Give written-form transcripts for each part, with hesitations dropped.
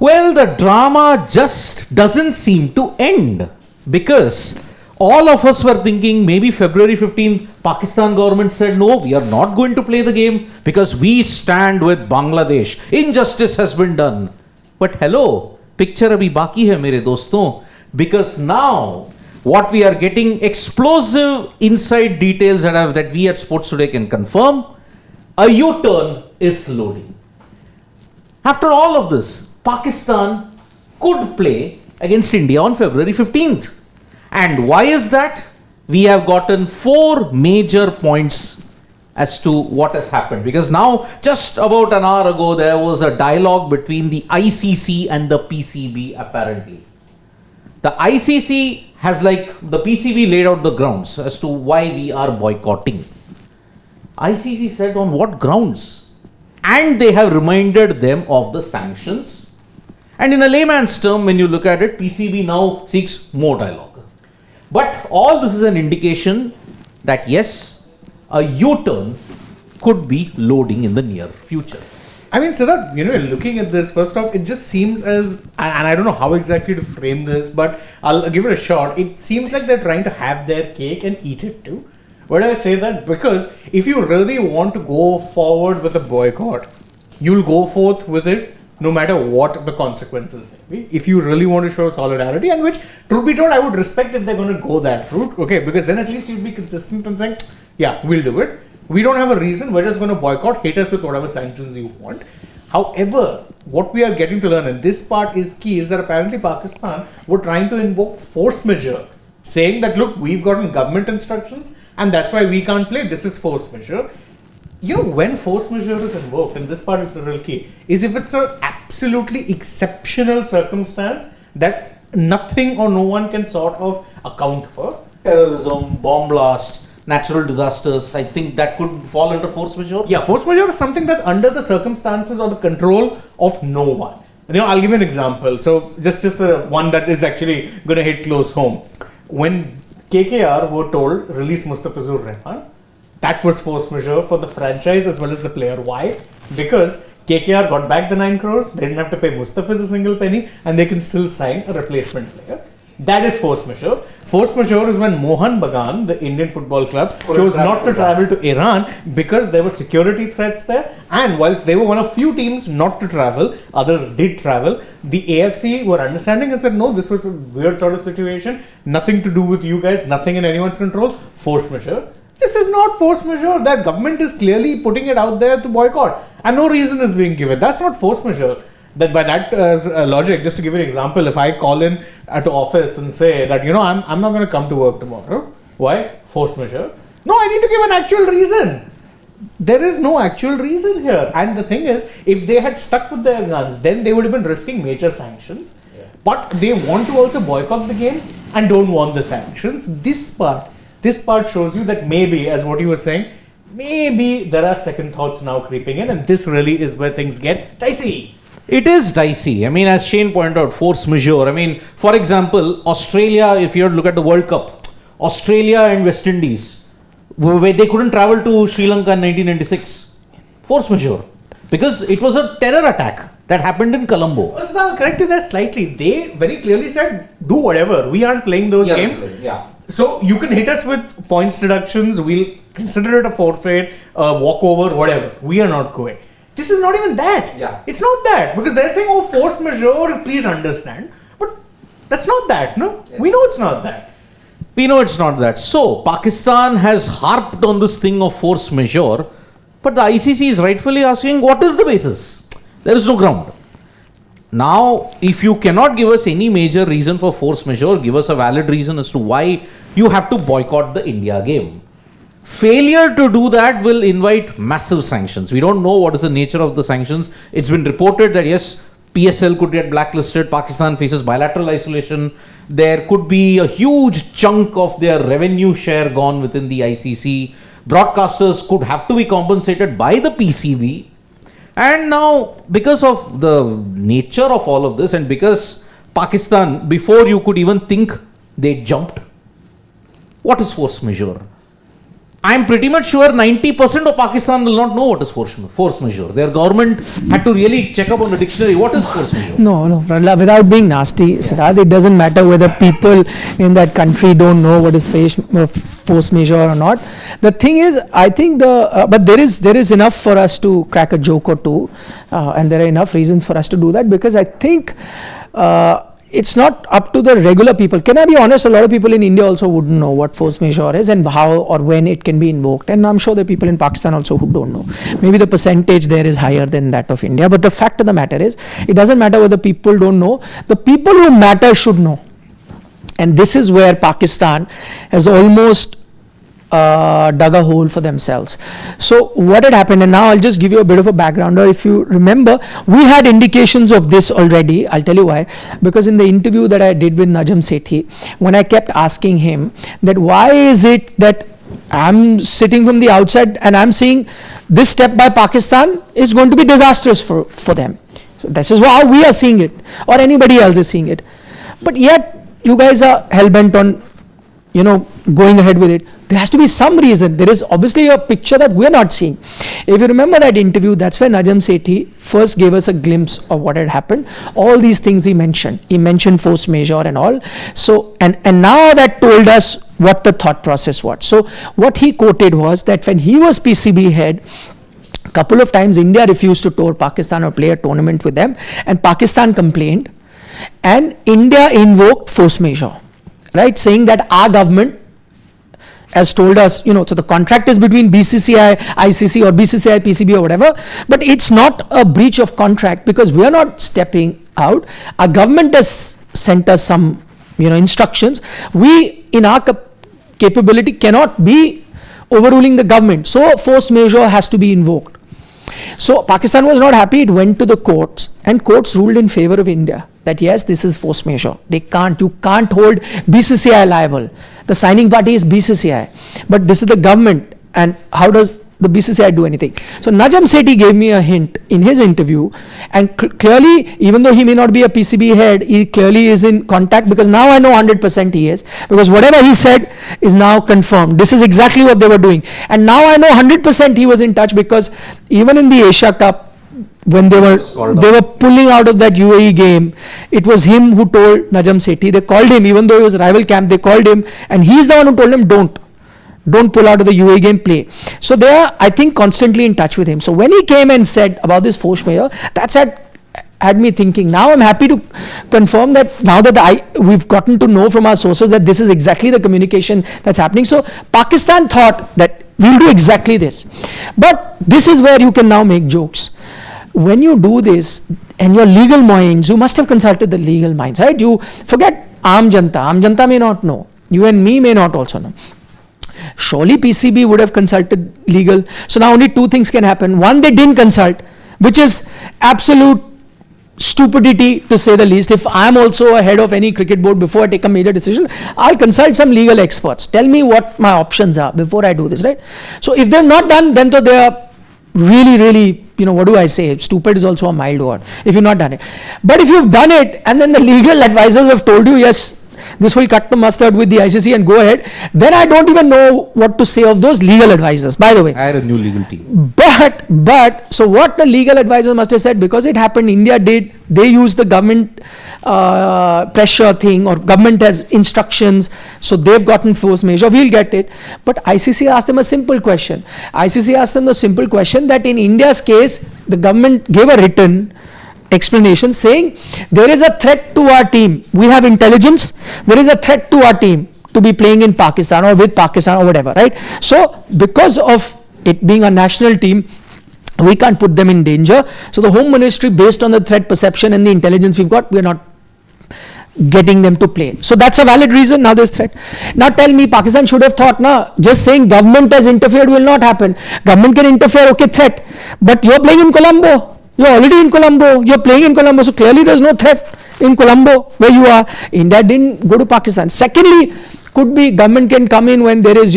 Well, the drama just doesn't seem to end, because all of us were thinking maybe February 15th, Pakistan government said, no, we are not going to play the game because we stand with Bangladesh. Injustice has been done. But hello, picture abhi baki hai mere doston, because now what we are getting explosive inside details that we at Sports Today can confirm, a U-turn is loading. After all of this, Pakistan could play against India on February 15th. And why is that? We have gotten 4 major points as to what has happened. Because now, just about an hour ago, there was a dialogue between the ICC and the PCB, apparently. The ICC has, like the PCB, laid out the grounds as to why we are boycotting. ICC said on what grounds? And they have reminded them of the sanctions. And in a layman's term, when you look at it, PCB now seeks more dialogue. But all this is an indication that yes, a U-turn could be loading in the near future. I mean, Siddharth, looking at this, first off, it just seems as, and I don't know how exactly to frame this, but I'll give it a shot. It seems like they're trying to have their cake and eat it too. Why do I say that? Because if you really want to go forward with a boycott, you'll go forth with it no matter what the consequences may be. If you really want to show solidarity, and which, truth be told, I would respect if they're going to go that route, okay, because then at least you'd be consistent and saying, yeah, we'll do it. We don't have a reason, we're just going to boycott, hit us with whatever sanctions you want. However, what we are getting to learn, and this part is key, is that apparently Pakistan were trying to invoke force majeure, saying that, look, we've gotten government instructions, and that's why we can't play, this is force majeure. When force majeure is invoked, and this part is the real key, is if it's an absolutely exceptional circumstance that nothing or no one can sort of account for. Terrorism, bomb blast, natural disasters, I think that could fall under force majeure. Yeah, force majeure is something that's under the circumstances or the control of no one. I'll give you an example. So just one that is actually going to hit close home. When KKR were told release Mustafizur Rahman, that was force majeure for the franchise as well as the player. Why? Because KKR got back the 9 crores, they didn't have to pay Mustafiz a single penny, and they can still sign a replacement player. That is force majeure. Force majeure is when Mohan Bagan, the Indian football club, chose not to travel to Iran because there were security threats there. And whilst they were one of few teams not to travel, others did travel. The AFC were understanding and said, no, this was a weird sort of situation. Nothing to do with you guys, nothing in anyone's control. Force majeure. This is not force majeure. That government is clearly putting it out there to boycott. And no reason is being given. That's not force majeure. That by that logic, just to give you an example, if I call in at the office and say that, I'm not going to come to work tomorrow. Why? Force majeure. No, I need to give an actual reason. There is no actual reason here. And the thing is, if they had stuck with their guns, then they would have been risking major sanctions. Yeah. But they want to also boycott the game and don't want the sanctions. This part shows you that maybe, as what you were saying, maybe there are second thoughts now creeping in, and this really is where things get dicey. It is dicey. As Shane pointed out, force majeure. For example, Australia, if you look at the World Cup, Australia and West Indies, where they couldn't travel to Sri Lanka in 1996. Force majeure. Because it was a terror attack that happened in Colombo. So I'll correct you there slightly. They very clearly said, do whatever. We aren't playing those games. Yeah. So you can hit us with points deductions. We'll consider it a forfeit, a walkover, whatever. We are not going. This is not even that. Yeah. It's not that. Because they're saying, oh, force majeure, please understand. But that's not that, no? Yes. We know it's not that. We know it's not that. So, Pakistan has harped on this thing of force majeure, but the ICC is rightfully asking, what is the basis? There is no ground. Now, if you cannot give us any major reason for force majeure, give us a valid reason as to why you have to boycott the India game. Failure to do that will invite massive sanctions. We don't know what is the nature of the sanctions. It's been reported that yes, PSL could get blacklisted, Pakistan faces bilateral isolation, there could be a huge chunk of their revenue share gone within the ICC, broadcasters could have to be compensated by the PCB, and now because of the nature of all of this and because Pakistan, before you could even think, they jumped. What is force majeure? I'm pretty much sure 90% of Pakistan will not know what is force majeure. Their government had to really check up on the dictionary. What is force majeure? No, without being nasty, Siddharth, it doesn't matter whether people in that country don't know what is force majeure or not. The thing is, I think but there is enough for us to crack a joke or two, and there are enough reasons for us to do that, because I think it's not up to the regular people. Can I be honest? A lot of people in India also wouldn't know what force majeure is and how or when it can be invoked. And I'm sure there are people in Pakistan also who don't know. Maybe the percentage there is higher than that of India. But the fact of the matter is, it doesn't matter whether people don't know. The people who matter should know. And this is where Pakistan has almost dug a hole for themselves. So what had happened, and now I'll just give you a bit of a background. Or if you remember, we had indications of this already. I'll tell you why. Because in the interview that I did with Najam Sethi, when I kept asking him that why is it that I'm sitting from the outside and I'm seeing this step by Pakistan is going to be disastrous for them. So this is how we are seeing it, or anybody else is seeing it. But yet you guys are hell-bent on going ahead with it. There has to be some reason. There is obviously a picture that we're not seeing. If you remember that interview, that's where Najam Sethi first gave us a glimpse of what had happened. All these things he mentioned. He mentioned force majeure and all. So, and now that told us what the thought process was. So what he quoted was that when he was PCB head, a couple of times India refused to tour Pakistan or play a tournament with them, and Pakistan complained, and India invoked force majeure. Right, saying that our government has told us, so the contract is between BCCI, ICC, or BCCI, PCB, or whatever, but it's not a breach of contract because we are not stepping out. Our government has sent us some, instructions. We, in our capability, cannot be overruling the government. So force majeure has to be invoked. So Pakistan was not happy. It went to the courts, and courts ruled in favor of India. That yes, this is force majeure. You can't hold BCCI liable. The signing party is BCCI, but this is the government. And how does the BCCI do anything? So Najam Sethi gave me a hint in his interview, and clearly, even though he may not be a PCB head, he clearly is in contact, because now I know 100% he is, because whatever he said is now confirmed. This is exactly what they were doing. And now I know 100% he was in touch, because even in the Asia Cup, when they were pulling out of that UAE game, it was him who told Najam Sethi. They called him, even though it was rival camp, they called him, and he's the one who told him, don't pull out of the UAE game, play. So they are, I think, constantly in touch with him. So when he came and said about this force majeure, that's had me thinking. Now I'm happy to confirm that now that we've gotten to know from our sources that this is exactly the communication that's happening. So Pakistan thought that we'll do exactly this. But this is where you can now make jokes. When you do this, and your legal minds, you must have consulted the legal minds, right? You forget Aam Janta may not know. You and me may not also know. Surely PCB would have consulted legal. So now only two things can happen. One, they didn't consult, which is absolute stupidity to say the least. If I'm also a head of any cricket board, before I take a major decision, I'll consult some legal experts. Tell me what my options are before I do this, right? So if they're not done, then they are really, what do I say? Stupid is also a mild word if you've not done it. But if you've done it, and then the legal advisors have told you, yes, this will cut the mustard with the ICC and go ahead, then I don't even know what to say of those legal advisors, by the way. I had a new legal team. But, so what the legal advisor must have said, because it happened, India did, they used the government pressure thing, or government has instructions, so they've gotten force majeure, we'll get it. But ICC asked them a simple question. ICC asked them the simple question that in India's case, the government gave a written explanation saying there is a threat to our team. We have intelligence. There is a threat to our team to be playing in Pakistan or with Pakistan or whatever, right? So because of it being a national team, we can't put them in danger. So the Home Ministry, based on the threat perception and the intelligence we've got, we're not getting them to play. So that's a valid reason. Now there's threat. Now tell me, Pakistan should have thought, just saying government has interfered will not happen. Government can interfere, okay, threat. But you're playing in Colombo. You're already in Colombo. You're playing in Colombo. So clearly there's no threat in Colombo where you are. India didn't go to Pakistan. Secondly, could be government can come in when there is,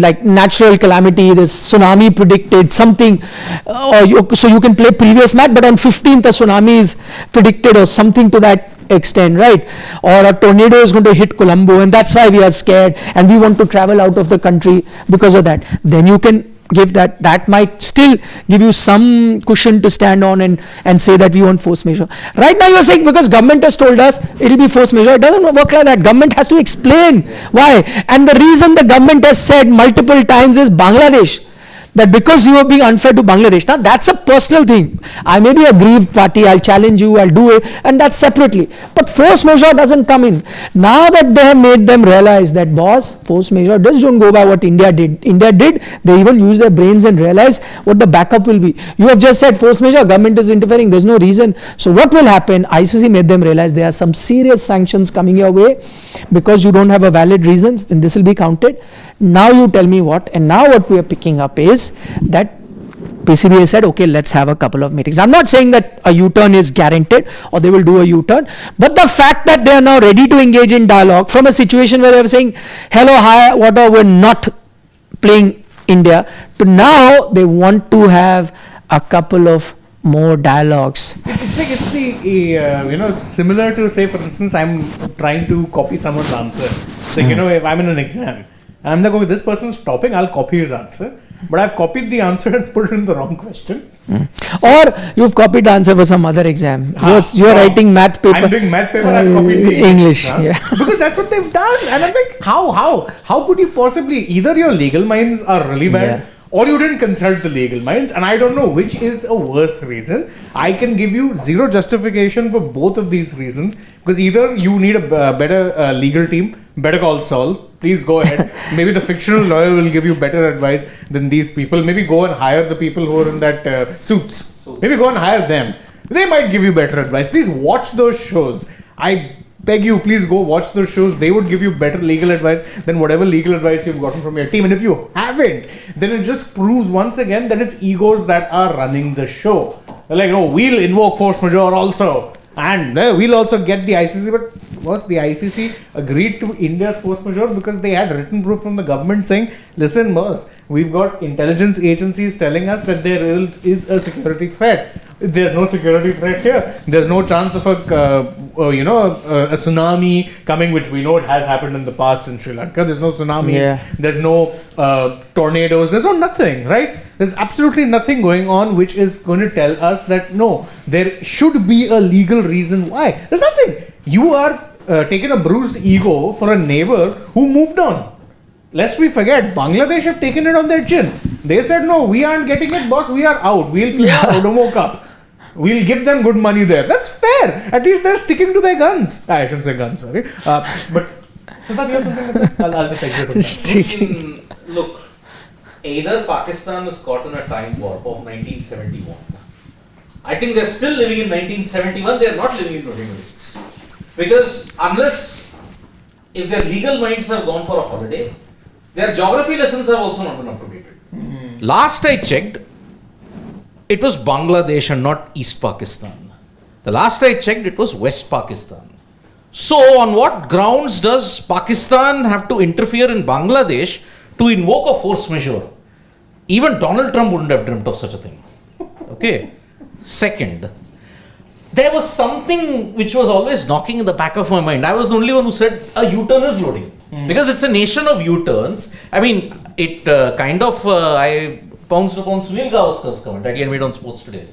like natural calamity, there's tsunami predicted, something, so you can play previous match, but on 15th a tsunami is predicted or something to that extent, right? Or a tornado is going to hit Colombo and that's why we are scared and we want to travel out of the country because of that. Then you can give that might still give you some cushion to stand on and say that we want force majeure. Right now you're saying because government has told us it'll be force majeure. It doesn't work like that. Government has to explain why. And the reason the government has said multiple times is Bangladesh. That because you are being unfair to Bangladesh. Now that's a personal thing. I may be a aggrieved party, I'll challenge you, I'll do it, and that's separately. But force majeure doesn't come in. Now that they have made them realize that, boss, force majeure, just don't go by what India did. India did, they even use their brains and realize what the backup will be. You have just said force majeure, government is interfering, there's no reason. So what will happen? ICC made them realize there are some serious sanctions coming your way because you don't have a valid reasons, then this will be counted. Now you tell me what, and now what we are picking up is that PCB said, okay, let's have a couple of meetings. I'm not saying that a U-turn is guaranteed or they will do a U-turn, but the fact that they are now ready to engage in dialogue from a situation where they were saying, hello, hi, whatever, we're not playing India, to now they want to have a couple of more dialogues. It's it's similar to, say, for instance, I'm trying to copy someone's answer. It's like, if I'm in an exam, and I'm like, okay, this person's topping, I'll copy his answer. But I've copied the answer and put it in the wrong question. Or you've copied the answer for some other exam. You're writing math paper. I'm doing math paper, I've copied the English. Yeah. Because that's what they've done. And I'm like, how could you possibly, either your legal minds are really bad, or you didn't consult the legal minds, and I don't know which is a worse reason. I can give you zero justification for both of these reasons, because either you need a better legal team, better call Saul, please go ahead. Maybe the fictional lawyer will give you better advice than these people. Maybe go and hire the people who are in that suits. Maybe go and hire them. They might give you better advice. Please watch those shows. I beg you, please go watch those shows. They would give you better legal advice than whatever legal advice you've gotten from your team. And if you haven't, then it just proves once again that it's egos that are running the show. They're like, oh, we'll invoke force majeure also. And we'll also get the ICC. But was the ICC agreed to India's force majeure because they had written proof from the government saying, listen, boss, we've got intelligence agencies telling us that there is a security threat. There's no security threat here. There's no chance of a tsunami coming, which we know it has happened in the past in Sri Lanka. There's no tsunamis. Yeah. There's no tornadoes. There's no nothing, right? There's absolutely nothing going on which is going to tell us that no, there should be a legal reason why. There's nothing. You are taking a bruised ego for a neighbor who moved on. Lest we forget, Bangladesh have taken it on their chin. They said, no, we aren't getting it, boss, we are out. We'll play our Odomo Cup. We'll give them good money there. That's fair. At least they're sticking to their guns. I shouldn't say guns, sorry. But, Siddharth, you have something to say? I'll just exit with that. Look, either Pakistan is caught in a time warp of 1971. I think they're still living in 1971, they're not living in 2026. Because if their legal minds have gone for a holiday, their geography lessons have also not been updated. Last I checked, it was Bangladesh and not East Pakistan. The last I checked, it was West Pakistan. So on what grounds does Pakistan have to interfere in Bangladesh to invoke a force majeure? Even Donald Trump wouldn't have dreamt of such a thing. Okay. Second, there was something which was always knocking in the back of my mind. I was the only one who said a U-turn is loading. Because it's a nation of U-turns. I mean, it I pounced upon Sunil Gavaskar's comment that he had made on Sports Today.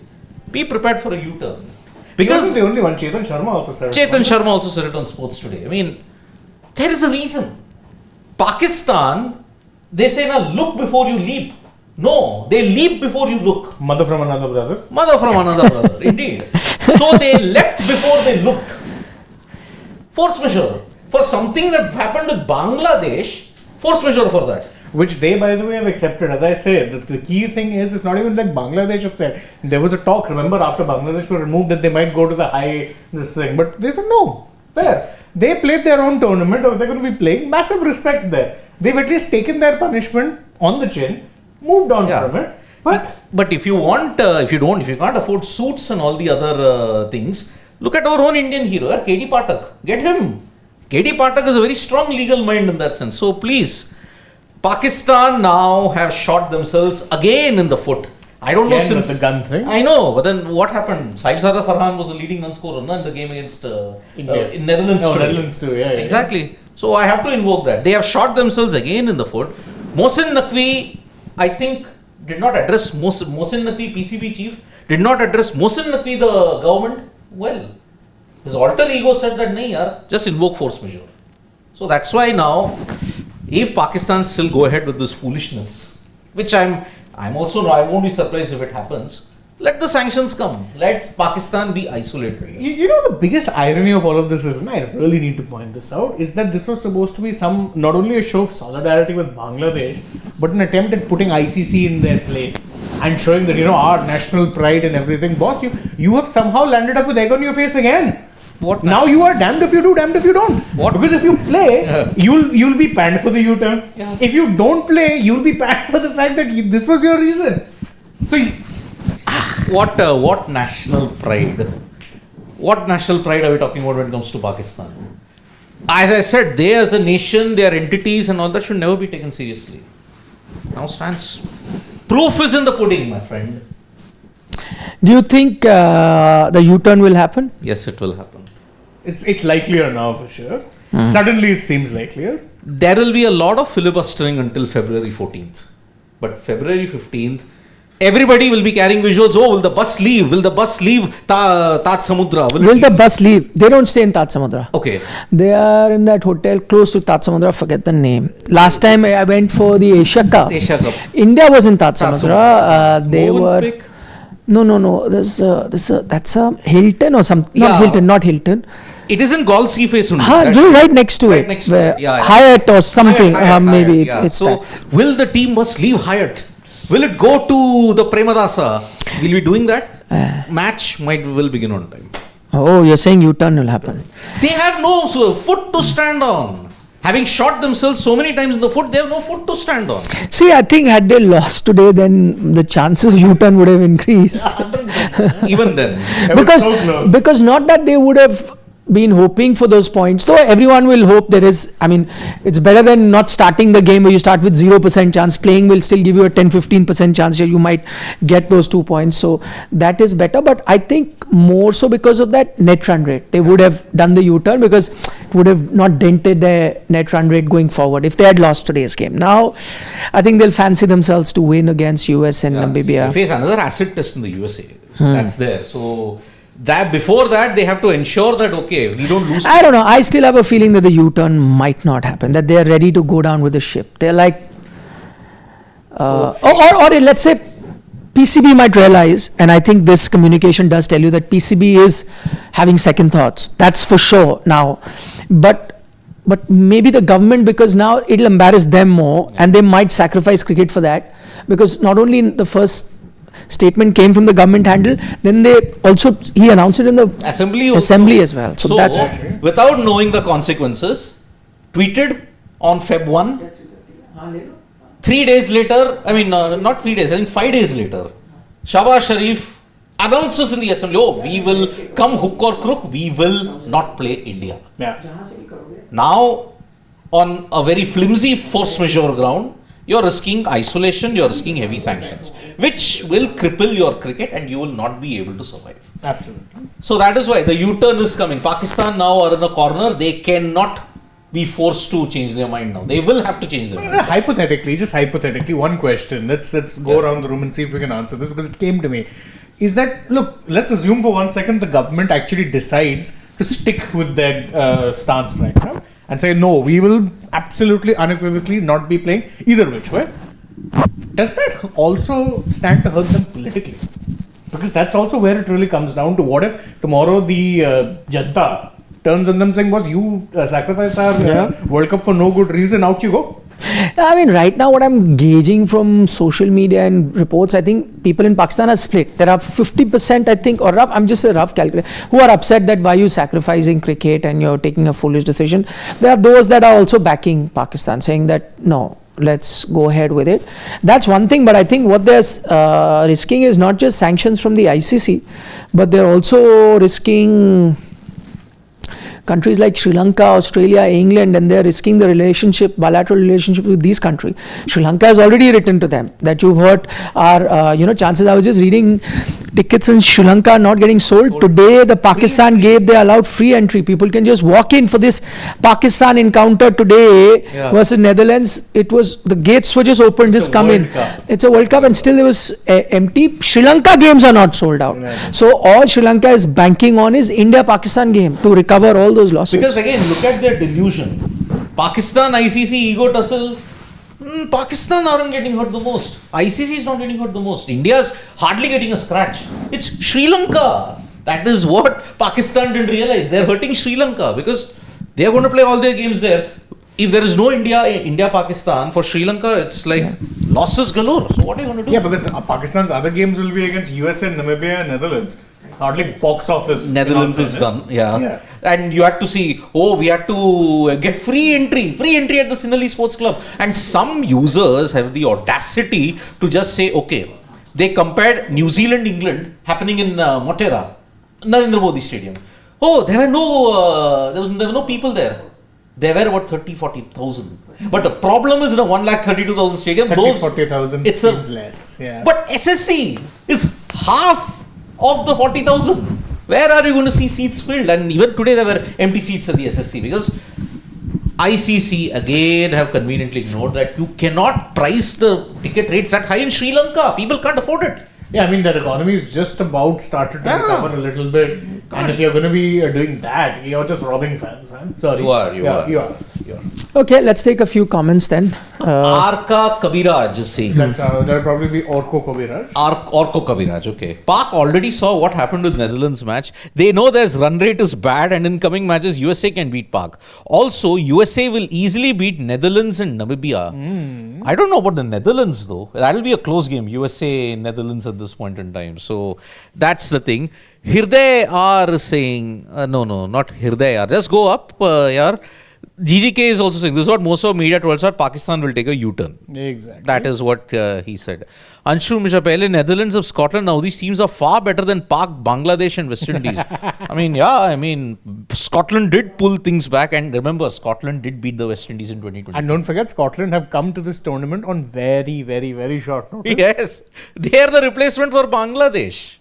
Be prepared for a U-turn. Because he wasn't the only one. Chetan Sharma also said it. Chetan Sharma also said it on Sports Today. I mean, there is a reason. Pakistan, they say, now look before you leap. No, they leap before you look. Mother from another brother. Mother from another brother, indeed. So they leapt before they looked. Force majeure. For something that happened with Bangladesh, force majeure for that. Which they, by the way, have accepted. As I said, the key thing is, it's not even like Bangladesh have said. There was a talk, remember, after Bangladesh were removed, that they might go to the this thing. But they said no. Fair. They played their own tournament, or they're going to be playing. Massive respect there. They've at least taken their punishment on the chin, moved on from it. But if you want, if you can't afford suits and all the other things, look at our own Indian hero, KD Pathak. Get him. KD Pathak is a very strong legal mind in that sense. So please, Pakistan now have shot themselves again in the foot. I don't know Again with since the gun thing. I know, but then what happened? Saibzada Farhan was the leading run scorer in the game against India. in Netherlands. No, today. Netherlands too, yeah. Exactly. So I have to invoke that. They have shot themselves again in the foot. Mohsin Naqvi, I think, did not address Mohsin Naqvi, PCB chief, did not address Mohsin Naqvi, the government. Well, his alter ego said that, nahi yaar, just invoke force majeure. So that's why now, if Pakistan still go ahead with this foolishness, which I'm also, I won't be surprised if it happens. Let the sanctions come. Let Pakistan be isolated. You know, the biggest irony of all of this is, and I really need to point this out, is that this was supposed to be not only a show of solidarity with Bangladesh, but an attempt at putting ICC in their place and showing that, our national pride and everything. Boss, you have somehow landed up with egg on your face again. What now you are damned if you do, damned if you don't. What? Because if you play, you'll be panned for the U-turn. Yeah. If you don't play, you'll be panned for the fact that this was your reason. So, what national pride? What national pride are we talking about when it comes to Pakistan? As I said, they as a nation, their entities and all that should never be taken seriously. Now stands. Proof is in the pudding, my friend. Do you think the U-turn will happen? Yes, it will happen. It's likelier now for sure. Suddenly it seems likelier. There will be a lot of filibustering until February 14th. But February 15th, everybody will be carrying visuals. Oh, will the bus leave? Will the bus leave Taj Samudra? Will the bus leave? They don't stay in Taj Samudra. Okay. They are in that hotel close to Taj Samudra. Forget the name. Last time I went for the Asia Cup. India was in Taj Samudra. They were. No. That's a Hilton or something. Yeah. Not Hilton. It is in Gol Sea Face only. Right next to it. Next to it. Yeah. Hyatt or something. Maybe yeah. it's so, that. Will the team bus leave Hyatt? Will it go to the Premadasa? Will we doing that? Match will begin on time. Oh, you're saying U-turn will happen. They have no foot to stand on. Having shot themselves so many times in the foot, they have no foot to stand on. See, I think had they lost today, then the chances of U-turn would have increased. Even then. Because not that they would have been hoping for those points, though everyone will hope there is. I mean, it's better than not starting the game where you start with 0% chance. Playing will still give you a 10-15% chance that you might get those 2 points. So that is better. But I think more so because of that net run rate, they would have done the U-turn because it would have not dented their net run rate going forward if they had lost today's game. Now, I think they'll fancy themselves to win against US and Namibia. They face another acid test in the USA. That's there. So before that, they have to ensure that, okay, we don't lose. I don't know. I still have a feeling that the U-turn might not happen, that they are ready to go down with the ship. They're like, or let's say PCB might realize, and I think this communication does tell you that PCB is having second thoughts. That's for sure now. But maybe the government, because now it'll embarrass them more, and they might sacrifice cricket for that, because not only in the first statement came from the government handle, then he announced it in the assembly as well. So that's without knowing the consequences, tweeted on Feb 1. 3 days later, not 3 days, I think 5 days later, Shahbaz Sharif announces in the assembly, we will come hook or crook, we will not play India. Yeah. Now, on a very flimsy force majeure ground, you're risking isolation, you're risking heavy sanctions, which will cripple your cricket and you will not be able to survive. Absolutely. So that is why the U-turn is coming. Pakistan now are in a corner. They cannot be forced to change their mind now. They will have to change their mind. Hypothetically, one question. Let's go around the room and see if we can answer this, because it came to me. Is that, look, let's assume for 1 second the government actually decides to stick with their stance right now and say, no, we will absolutely unequivocally not be playing either which way. Does that also stand to hurt them politically? Because that's also where it really comes down to. What if tomorrow the Janta turns on them saying, boss, you sacrificed our World Cup for no good reason, out you go. I mean, right now, what I'm gauging from social media and reports, I think people in Pakistan are split. There are 50%, I think, or I'm just a rough calculator, who are upset that why you sacrificing cricket and you're taking a foolish decision. There are those that are also backing Pakistan, saying that, no, let's go ahead with it. That's one thing, but I think what they're risking is not just sanctions from the ICC, but they're also risking countries like Sri Lanka, Australia, England, and they're risking the bilateral relationship with these countries. Sri Lanka has already written to them that you've heard our, chances. I was just reading tickets in Sri Lanka are not getting sold. Today, the Pakistan gave, they allowed free entry. People can just walk in for this Pakistan encounter today versus Netherlands. The gates were just opened, just come in. It's a World Cup and still it was empty. Sri Lanka games are not sold out. So all Sri Lanka is banking on is India-Pakistan game to recover all those losses. Because again, look at their delusion. Pakistan, ICC, ego tussle. Pakistan aren't getting hurt the most. ICC is not getting hurt the most. India is hardly getting a scratch. It's Sri Lanka. That is what Pakistan didn't realize. They're hurting Sri Lanka because they are going to play all their games there. If there is no India-Pakistan, for Sri Lanka, it's like losses galore. So what are you going to do? Yeah, because Pakistan's other games will be against USA, Namibia, and Netherlands. Hardly box office. Netherlands is done. Yeah. And you had to see, we had to get free entry at the Sinhalese Sports Club. And some users have the audacity to just say, okay, they compared New Zealand, England happening in Motera, Narendra Modi Stadium. There were no people there. There were about 30,000-40,000. But the problem is in a 132,000 stadium, 40,000 seems less. Yeah. But SSC is half of the 40,000. Where are you going to see seats filled? And even today there were empty seats at the SSC because ICC again have conveniently ignored that you cannot price the ticket rates that high in Sri Lanka. People can't afford it. Yeah, I mean, their economy is just about started to recover a little bit. And if you're going to be doing that, you're just robbing fans. Huh? Sorry. You are. Okay, let's take a few comments then. Arka Kabiraj is saying. That'll probably be Orko Kabiraj. Orko Kabiraj, okay. Pak already saw what happened with Netherlands match. They know their run rate is bad and in coming matches, USA can beat Pak. Also, USA will easily beat Netherlands and Namibia. I don't know about the Netherlands though. That'll be a close game. USA, Netherlands at this point in time. So, that's the thing. Hirday are saying, no, not Hirday are. Just go up, yaar. GGK is also saying, this is what most of media told us, Pakistan will take a U-turn. Exactly. That is what he said. Anshu Mishra, pehle Netherlands of Scotland, now these teams are far better than Pak, Bangladesh and West Indies. Scotland did pull things back and remember, Scotland did beat the West Indies in 2020. And don't forget, Scotland have come to this tournament on very, very, very short notice. Yes, they are the replacement for Bangladesh.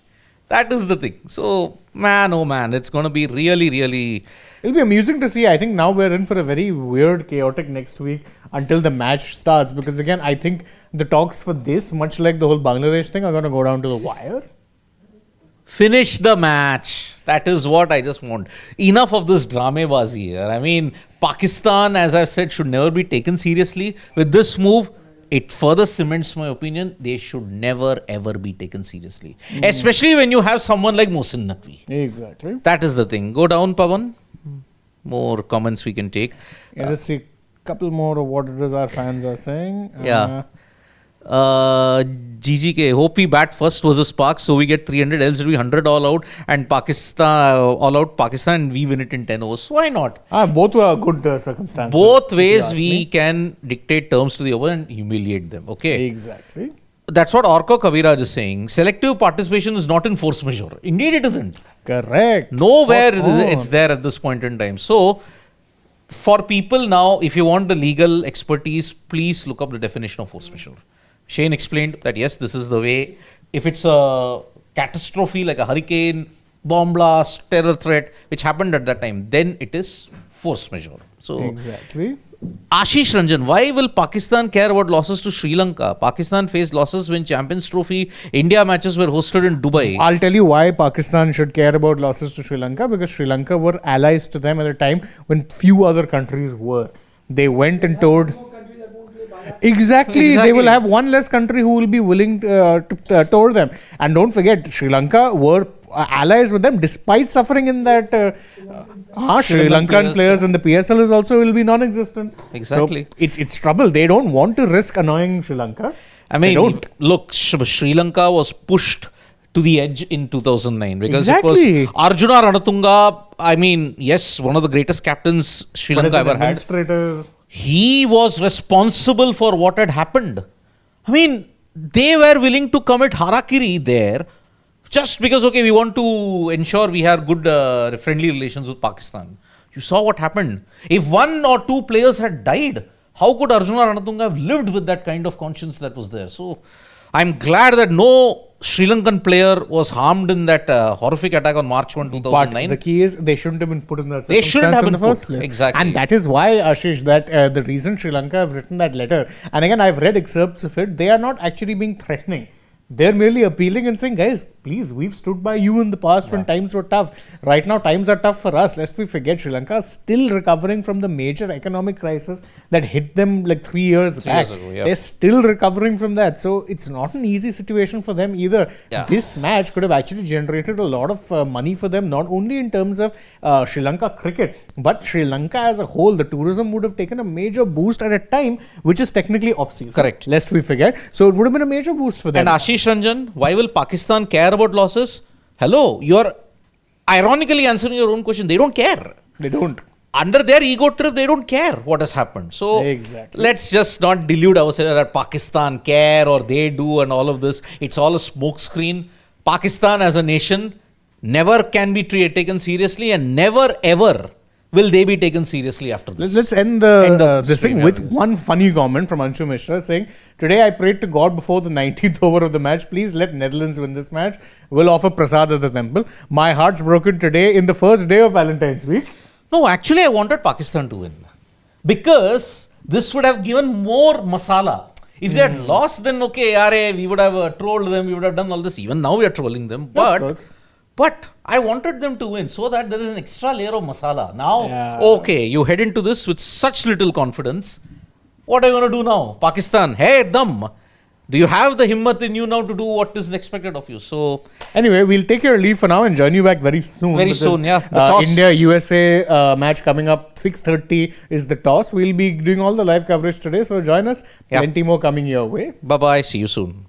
That is the thing. So, man, it's going to be really, really... It'll be amusing to see. I think now we're in for a very weird, chaotic next week until the match starts. Because again, I think the talks for this, much like the whole Bangladesh thing, are going to go down to the wire. Finish the match. That is what I just want. Enough of this dramabazi here. I mean, Pakistan, as I've said, should never be taken seriously. With this move, it further cements my opinion. They should never, ever be taken seriously. Especially when you have someone like Mohsin Naqvi. Exactly. That is the thing. Go down, Pawan. More comments we can take. Let's see a couple more of what it is our fans are saying. GGK, hope we bat first versus Pak, so we get 300, else it will be 100 all out and Pakistan, all out Pakistan, and we win it in 10 overs. Why not? Both were good circumstances. Both ways we can dictate terms to the over and humiliate them. Okay. Exactly. That's what Orko Kabiraj is saying. Selective participation is not in force majeure. Indeed, it isn't. Correct. Nowhere it's there at this point in time. So, for people now, if you want the legal expertise, please look up the definition of force majeure. Shane explained that yes, this is the way. If it's a catastrophe like a hurricane, bomb blast, terror threat, which happened at that time, then it is force majeure. So, exactly. Ashish Ranjan, why will Pakistan care about losses to Sri Lanka? Pakistan faced losses when Champions Trophy India matches were hosted in Dubai. I'll tell you why Pakistan should care about losses to Sri Lanka, because Sri Lanka were allies to them at a time when few other countries were. They went and toured. Exactly. They will have one less country who will be willing to tour them. And don't forget, Sri Lanka were allies with them despite suffering in that. Sri Lankan players in the PSL is also will be non-existent. Exactly. So it's trouble. They don't want to risk annoying Sri Lanka. I mean, look, Sri Lanka was pushed to the edge in 2009 because it was Arjuna Ranatunga. I mean, yes, one of the greatest captains Sri Lanka ever had. He was responsible for what had happened. I mean, they were willing to commit harakiri there just because, okay, we want to ensure we have good friendly relations with Pakistan. You saw what happened. If 1 or 2 players had died, how could Arjuna Ranatunga have lived with that kind of conscience that was there? So, I'm glad that no Sri Lankan player was harmed in that horrific attack on March 1, 2009. But the key is they shouldn't have been put in that They shouldn't have in been the first put. place. Exactly. And that is why, Ashish, that the reason Sri Lanka have written that letter, and again, I've read excerpts of it, they are not actually being threatening. They're merely appealing and saying, guys, please, we've stood by you in the past when times were tough. Right now, times are tough for us. Lest we forget, Sri Lanka is still recovering from the major economic crisis that hit them like 3 years back. years ago, yeah. They're still recovering from that. So it's not an easy situation for them either. Yeah. This match could have actually generated a lot of money for them, not only in terms of Sri Lanka cricket, but Sri Lanka as a whole. The tourism would have taken a major boost at a time which is technically off-season. Correct. Lest we forget. So it would have been a major boost for them. And Ashish Ranjan, why will Pakistan care about losses? Hello, you're ironically answering your own question. They don't care. They don't. Under their ego trip, they don't care what has happened. So Exactly. let's just not delude ourselves that Pakistan care or they do and all of this. It's all a smokescreen. Pakistan as a nation never can be taken seriously, and never ever will they be taken seriously after this. Let's end this stream, thing with one funny comment from Anshu Mishra saying, today I prayed to God before the 19th over of the match. Please let Netherlands win this match. We'll offer prasad at the temple. My heart's broken today in the first day of Valentine's week. No, actually I wanted Pakistan to win. Because this would have given more masala. If they had lost, then okay, yaar, we would have trolled them, we would have done all this. Even now we are trolling them. But I wanted them to win so that there is an extra layer of masala. Now, okay, you head into this with such little confidence. What are you going to do now? Pakistan, hey, dum. Do you have the himmat in you now to do what is expected of you? So, anyway, we'll take your leave for now and join you back very soon. Very soon, yeah. The toss. India-USA match coming up, 6:30 is the toss. We'll be doing all the live coverage today, so join us. Plenty more coming your way. bye-bye. See you soon.